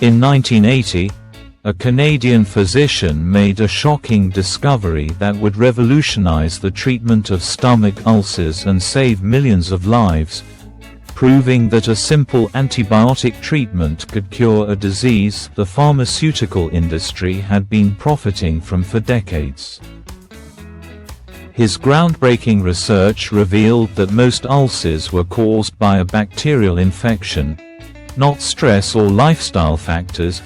In 1980, a Canadian physician made a shocking discovery that would revolutionize the treatment of stomach ulcers and save millions of lives, proving that a simple antibiotic treatment could cure a disease the pharmaceutical industry had been profiting from for decades. His groundbreaking research revealed that most ulcers were caused by a bacterial infection, not stress or lifestyle factors,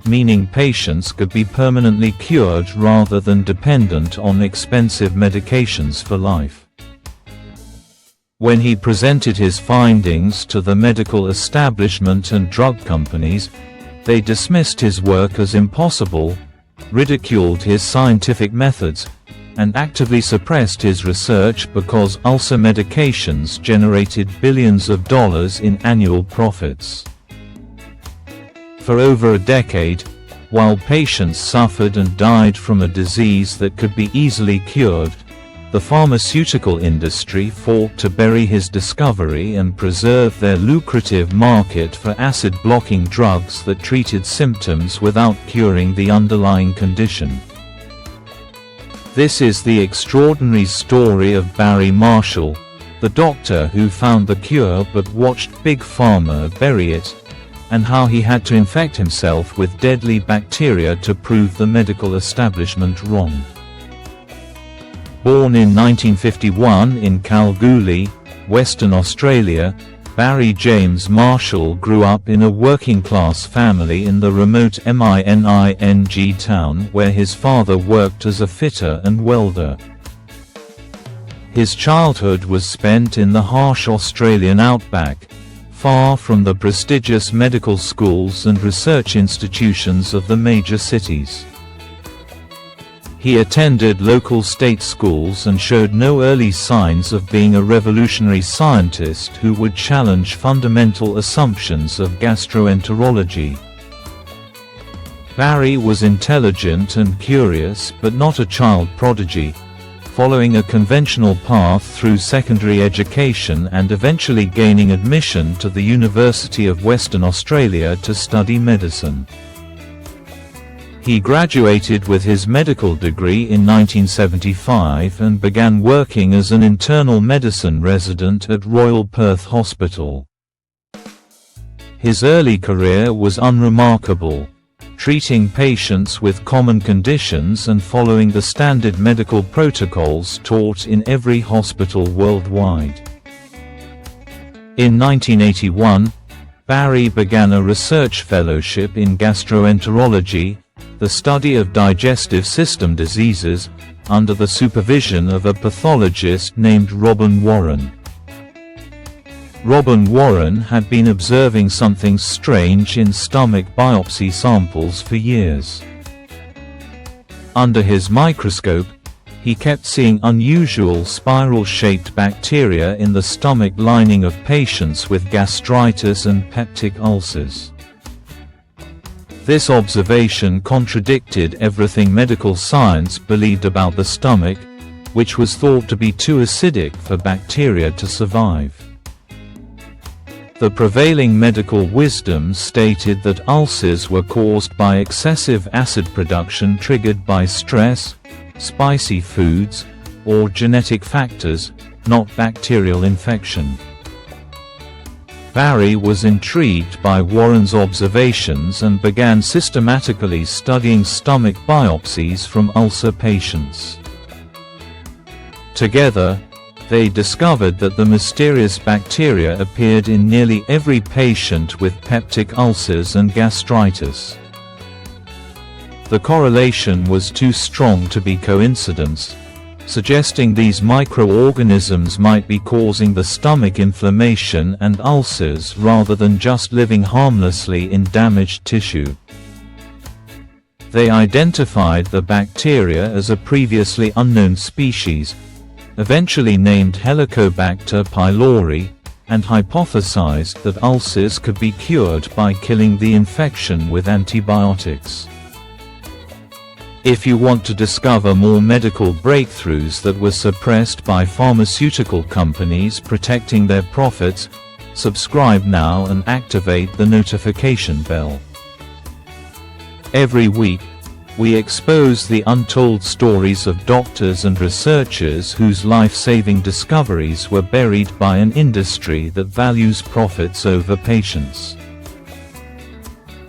meaning patients could be permanently cured rather than dependent on expensive medications for life. When he presented his findings to the medical establishment and drug companies, they dismissed his work as impossible, ridiculed his scientific methods, and actively suppressed his research because ulcer medications generated billions of dollars in annual profits. For over a decade, while patients suffered and died from a disease that could be easily cured, the pharmaceutical industry fought to bury his discovery and preserve their lucrative market for acid-blocking drugs that treated symptoms without curing the underlying condition. This is the extraordinary story of Barry Marshall, the doctor who found the cure but watched Big Pharma bury it, and how he had to infect himself with deadly bacteria to prove the medical establishment wrong. Born in 1951 in Kalgoorlie, Western Australia, Barry James Marshall grew up in a working-class family in the remote Mining town where his father worked as a fitter and welder. His childhood was spent in the harsh Australian outback, far from the prestigious medical schools and research institutions of the major cities. He attended local state schools and showed no early signs of being a revolutionary scientist who would challenge fundamental assumptions of gastroenterology. Barry was intelligent and curious but not a child prodigy, following a conventional path through secondary education and eventually gaining admission to the University of Western Australia to study medicine. He graduated with his medical degree in 1975 and began working as an internal medicine resident at Royal Perth Hospital. His early career was unremarkable, treating patients with common conditions and following the standard medical protocols taught in every hospital worldwide. In 1981, Barry began a research fellowship in gastroenterology, the study of digestive system diseases, under the supervision of a pathologist named Robin Warren. Robin Warren had been observing something strange in stomach biopsy samples for years. Under his microscope, he kept seeing unusual spiral-shaped bacteria in the stomach lining of patients with gastritis and peptic ulcers. This observation contradicted everything medical science believed about the stomach, which was thought to be too acidic for bacteria to survive. The prevailing medical wisdom stated that ulcers were caused by excessive acid production triggered by stress, spicy foods, or genetic factors, not bacterial infection. Barry was intrigued by Warren's observations and began systematically studying stomach biopsies from ulcer patients. Together, they discovered that the mysterious bacteria appeared in nearly every patient with peptic ulcers and gastritis. The correlation was too strong to be coincidence, suggesting these microorganisms might be causing the stomach inflammation and ulcers rather than just living harmlessly in damaged tissue. They identified the bacteria as a previously unknown species, eventually named Helicobacter pylori, and hypothesized that ulcers could be cured by killing the infection with antibiotics. If you want to discover more medical breakthroughs that were suppressed by pharmaceutical companies protecting their profits, subscribe now and activate the notification bell. Every week, we expose the untold stories of doctors and researchers whose life-saving discoveries were buried by an industry that values profits over patients.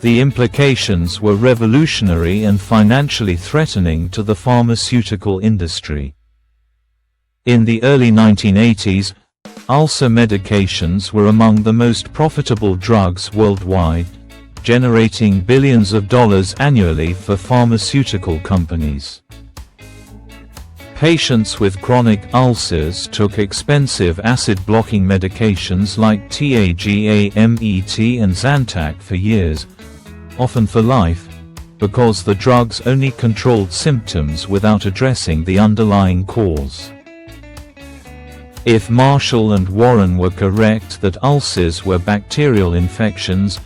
The implications were revolutionary and financially threatening to the pharmaceutical industry. In the early 1980s, ulcer medications were among the most profitable drugs worldwide, generating billions of dollars annually for pharmaceutical companies. Patients with chronic ulcers took expensive acid-blocking medications like TAGAMET and Zantac for years, often for life, because the drugs only controlled symptoms without addressing the underlying cause. If Marshall and Warren were correct that ulcers were bacterial infections,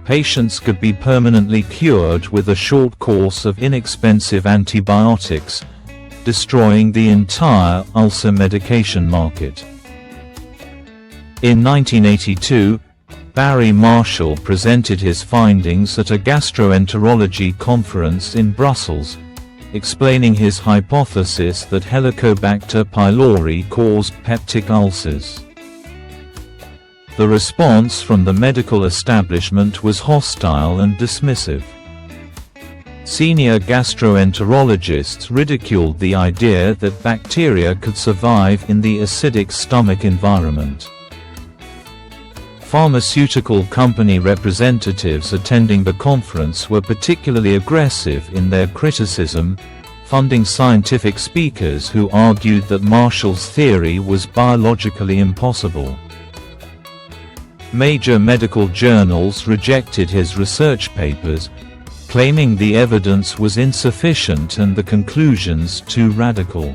patients could be permanently cured with a short course of inexpensive antibiotics, destroying the entire ulcer medication market. In 1982, Barry Marshall presented his findings at a gastroenterology conference in Brussels, explaining his hypothesis that Helicobacter pylori caused peptic ulcers. The response from the medical establishment was hostile and dismissive. Senior gastroenterologists ridiculed the idea that bacteria could survive in the acidic stomach environment. Pharmaceutical company representatives attending the conference were particularly aggressive in their criticism, funding scientific speakers who argued that Marshall's theory was biologically impossible. Major medical journals rejected his research papers, claiming the evidence was insufficient and the conclusions too radical.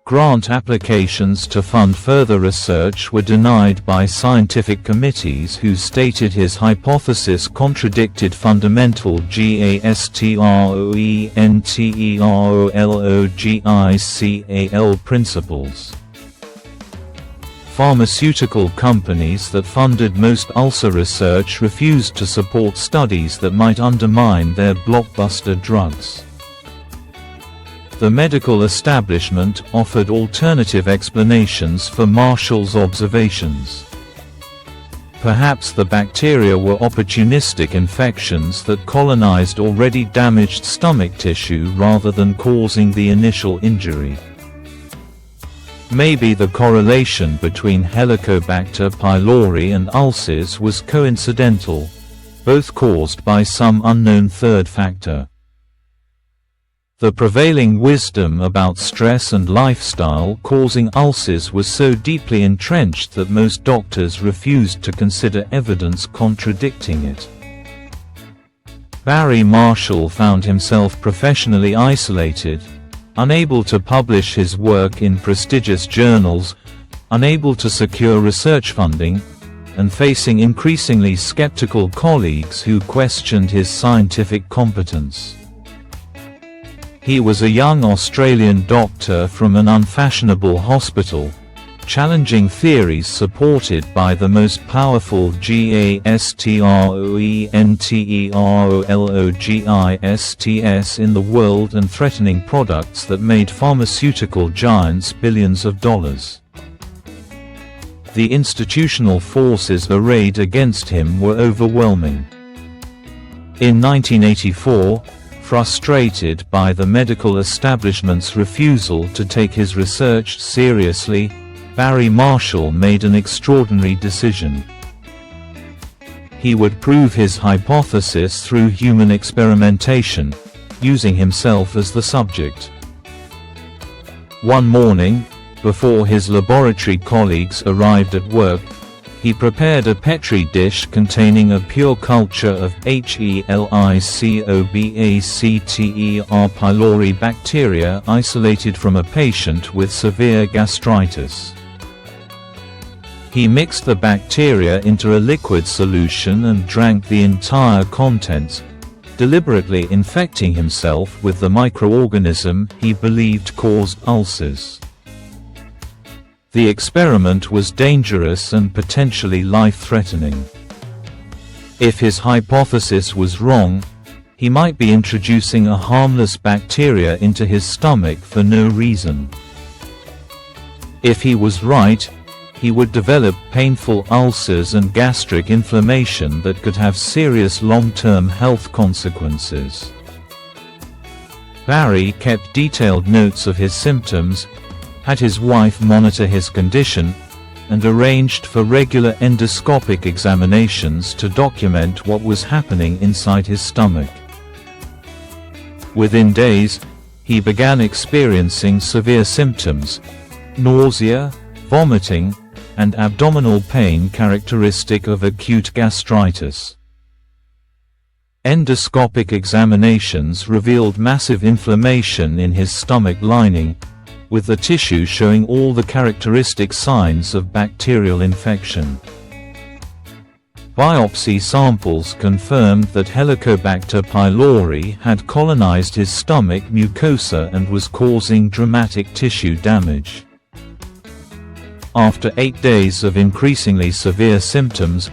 Grant applications to fund further research were denied by scientific committees who stated his hypothesis contradicted fundamental gastroenterological principles. Pharmaceutical companies that funded most ulcer research refused to support studies that might undermine their blockbuster drugs. The medical establishment offered alternative explanations for Marshall's observations. Perhaps the bacteria were opportunistic infections that colonized already damaged stomach tissue rather than causing the initial injury. Maybe the correlation between Helicobacter pylori and ulcers was coincidental, both caused by some unknown third factor. The prevailing wisdom about stress and lifestyle causing ulcers was so deeply entrenched that most doctors refused to consider evidence contradicting it. Barry Marshall found himself professionally isolated, unable to publish his work in prestigious journals, unable to secure research funding, and facing increasingly skeptical colleagues who questioned his scientific competence. He was a young Australian doctor from an unfashionable hospital, challenging theories supported by the most powerful gastroenterologists in the world and threatening products that made pharmaceutical giants billions of dollars. The institutional forces arrayed against him were overwhelming. In 1984, frustrated by the medical establishment's refusal to take his research seriously, Barry Marshall made an extraordinary decision. He would prove his hypothesis through human experimentation, using himself as the subject. One morning, before his laboratory colleagues arrived at work, he prepared a petri dish containing a pure culture of Helicobacter pylori bacteria isolated from a patient with severe gastritis. He mixed the bacteria into a liquid solution and drank the entire contents, deliberately infecting himself with the microorganism he believed caused ulcers. The experiment was dangerous and potentially life-threatening. If his hypothesis was wrong, he might be introducing a harmless bacteria into his stomach for no reason. If he was right, he would develop painful ulcers and gastric inflammation that could have serious long-term health consequences. Barry kept detailed notes of his symptoms, had his wife monitor his condition, and arranged for regular endoscopic examinations to document what was happening inside his stomach. Within days, he began experiencing severe symptoms: nausea, vomiting, and abdominal pain characteristic of acute gastritis. Endoscopic examinations revealed massive inflammation in his stomach lining, with the tissue showing all the characteristic signs of bacterial infection. Biopsy samples confirmed that Helicobacter pylori had colonized his stomach mucosa and was causing dramatic tissue damage. After 8 days of increasingly severe symptoms,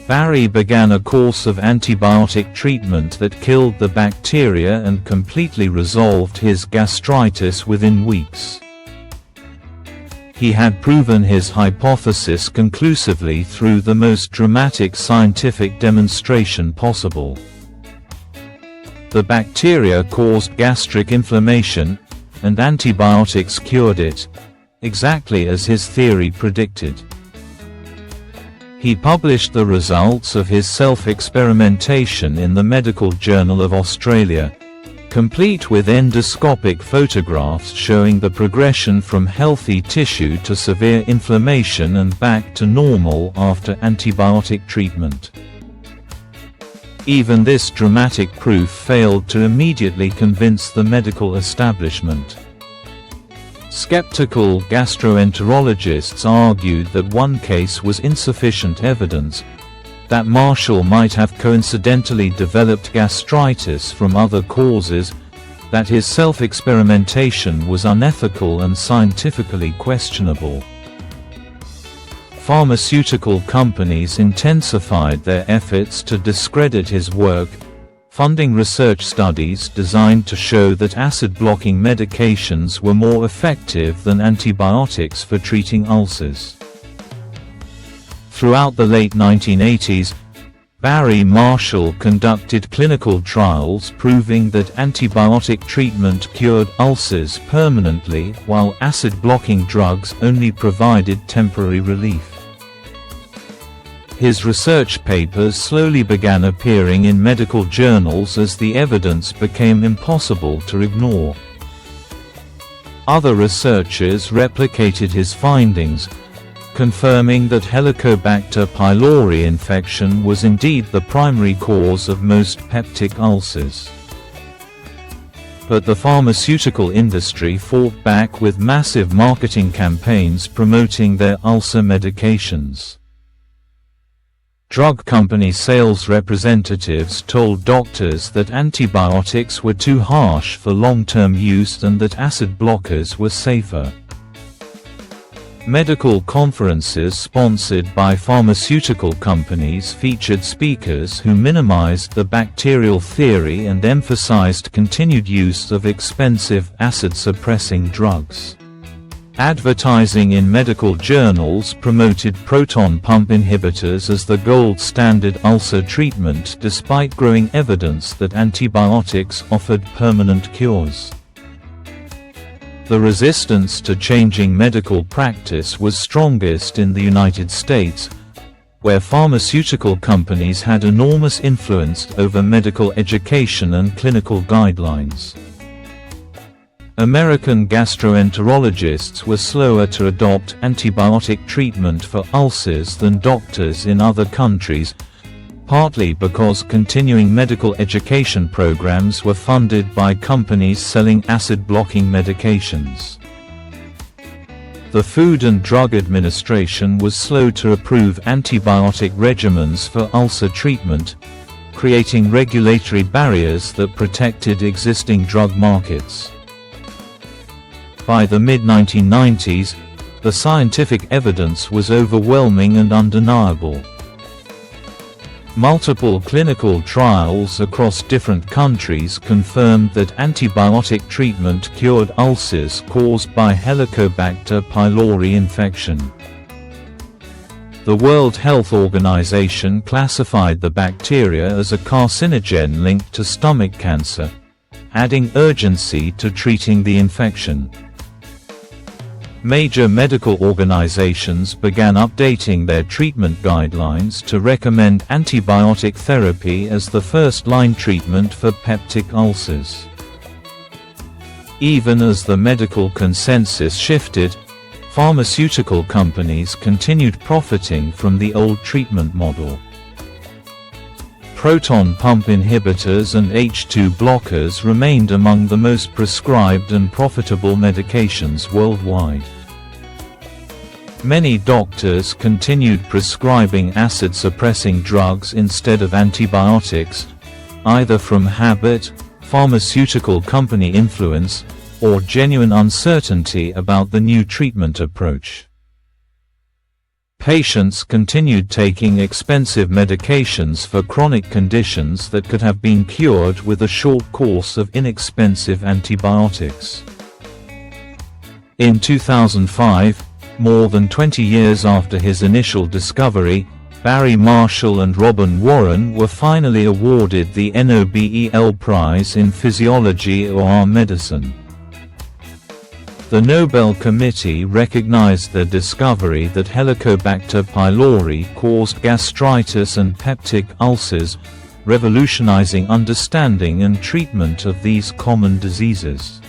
Barry began a course of antibiotic treatment that killed the bacteria and completely resolved his gastritis within weeks. He had proven his hypothesis conclusively through the most dramatic scientific demonstration possible. The bacteria caused gastric inflammation, and antibiotics cured it, exactly as his theory predicted. He published the results of his self-experimentation in the Medical Journal of Australia, complete with endoscopic photographs showing the progression from healthy tissue to severe inflammation and back to normal after antibiotic treatment. Even this dramatic proof failed to immediately convince the medical establishment. Skeptical gastroenterologists argued that one case was insufficient evidence, that Marshall might have coincidentally developed gastritis from other causes, that his self-experimentation was unethical and scientifically questionable. Pharmaceutical companies intensified their efforts to discredit his work, funding research studies designed to show that acid-blocking medications were more effective than antibiotics for treating ulcers. Throughout the late 1980s, Barry Marshall conducted clinical trials proving that antibiotic treatment cured ulcers permanently while acid-blocking drugs only provided temporary relief. His research papers slowly began appearing in medical journals as the evidence became impossible to ignore. Other researchers replicated his findings, confirming that Helicobacter pylori infection was indeed the primary cause of most peptic ulcers. But the pharmaceutical industry fought back with massive marketing campaigns promoting their ulcer medications. Drug company sales representatives told doctors that antibiotics were too harsh for long-term use and that acid blockers were safer. Medical conferences sponsored by pharmaceutical companies featured speakers who minimized the bacterial theory and emphasized continued use of expensive acid-suppressing drugs. Advertising in medical journals promoted proton pump inhibitors as the gold standard ulcer treatment despite growing evidence that antibiotics offered permanent cures. The resistance to changing medical practice was strongest in the United States, where pharmaceutical companies had enormous influence over medical education and clinical guidelines. American gastroenterologists were slower to adopt antibiotic treatment for ulcers than doctors in other countries, partly because continuing medical education programs were funded by companies selling acid-blocking medications. The Food and Drug Administration was slow to approve antibiotic regimens for ulcer treatment, creating regulatory barriers that protected existing drug markets. By the mid-1990s, the scientific evidence was overwhelming and undeniable. Multiple clinical trials across different countries confirmed that antibiotic treatment cured ulcers caused by Helicobacter pylori infection. The World Health Organization classified the bacteria as a carcinogen linked to stomach cancer, adding urgency to treating the infection. Major medical organizations began updating their treatment guidelines to recommend antibiotic therapy as the first-line treatment for peptic ulcers. Even as the medical consensus shifted, pharmaceutical companies continued profiting from the old treatment model. Proton pump inhibitors and H2 blockers remained among the most prescribed and profitable medications worldwide. Many doctors continued prescribing acid-suppressing drugs instead of antibiotics, either from habit, pharmaceutical company influence, or genuine uncertainty about the new treatment approach. Patients continued taking expensive medications for chronic conditions that could have been cured with a short course of inexpensive antibiotics. In 2005, more than 20 years after his initial discovery, Barry Marshall and Robin Warren were finally awarded the Nobel Prize in Physiology or Medicine. The Nobel Committee recognized their discovery that Helicobacter pylori caused gastritis and peptic ulcers, revolutionizing understanding and treatment of these common diseases.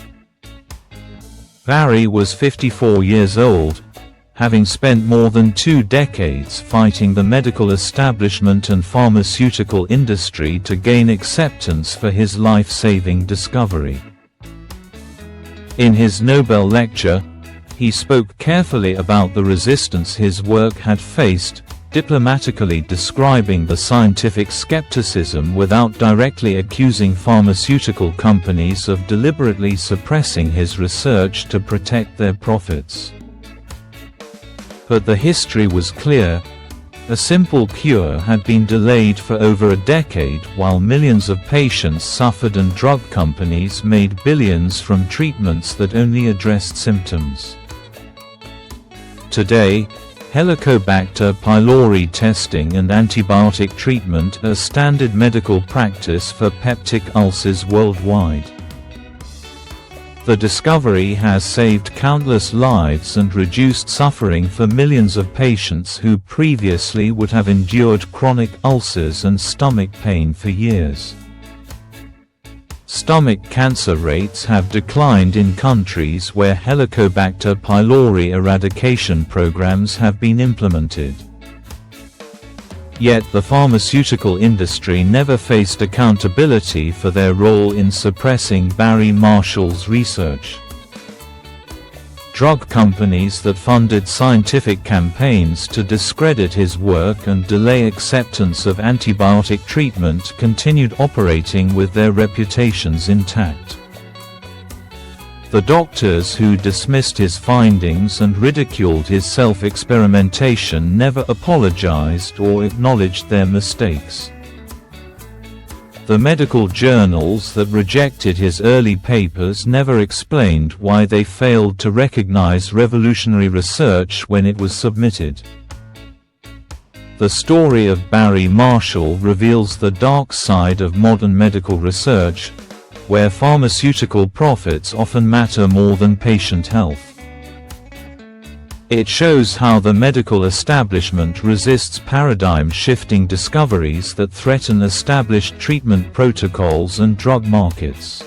Barry was 54 years old, having spent more than 2 decades fighting the medical establishment and pharmaceutical industry to gain acceptance for his life-saving discovery. In his Nobel lecture, he spoke carefully about the resistance his work had faced, diplomatically describing the scientific skepticism without directly accusing pharmaceutical companies of deliberately suppressing his research to protect their profits. But the history was clear. A simple cure had been delayed for over a decade while millions of patients suffered and drug companies made billions from treatments that only addressed symptoms. Today, Helicobacter pylori testing and antibiotic treatment are standard medical practice for peptic ulcers worldwide. The discovery has saved countless lives and reduced suffering for millions of patients who previously would have endured chronic ulcers and stomach pain for years. Stomach cancer rates have declined in countries where Helicobacter pylori eradication programs have been implemented. Yet the pharmaceutical industry never faced accountability for their role in suppressing Barry Marshall's research. Drug companies that funded scientific campaigns to discredit his work and delay acceptance of antibiotic treatment continued operating with their reputations intact. The doctors who dismissed his findings and ridiculed his self-experimentation never apologized or acknowledged their mistakes. The medical journals that rejected his early papers never explained why they failed to recognize revolutionary research when it was submitted. The story of Barry Marshall reveals the dark side of modern medical research, where pharmaceutical profits often matter more than patient health. It shows how the medical establishment resists paradigm-shifting discoveries that threaten established treatment protocols and drug markets.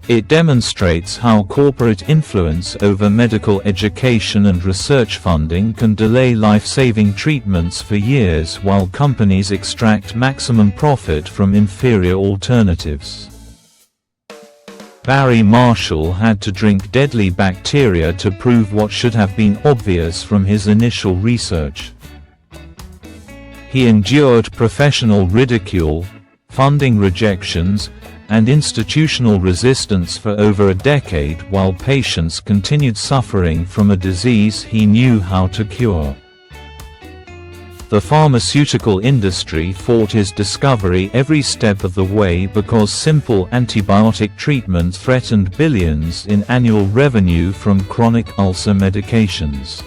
It demonstrates how corporate influence over medical education and research funding can delay life-saving treatments for years while companies extract maximum profit from inferior alternatives. Barry Marshall had to drink deadly bacteria to prove what should have been obvious from his initial research. He endured professional ridicule, funding rejections, and institutional resistance for over a decade while patients continued suffering from a disease he knew how to cure. The pharmaceutical industry fought his discovery every step of the way because simple antibiotic treatment threatened billions in annual revenue from chronic ulcer medications.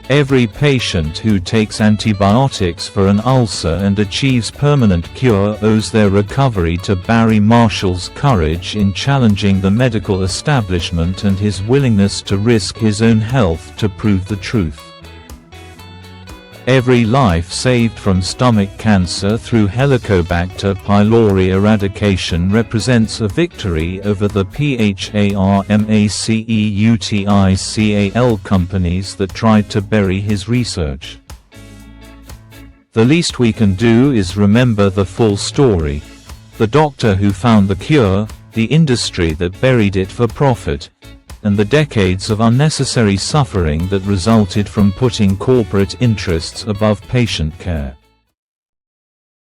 Every patient who takes antibiotics for an ulcer and achieves permanent cure owes their recovery to Barry Marshall's courage in challenging the medical establishment and his willingness to risk his own health to prove the truth. Every life saved from stomach cancer through Helicobacter pylori eradication represents a victory over the pharmaceutical companies that tried to bury his research. The least we can do is remember the full story: the doctor who found the cure, the industry that buried it for profit, and the decades of unnecessary suffering that resulted from putting corporate interests above patient care.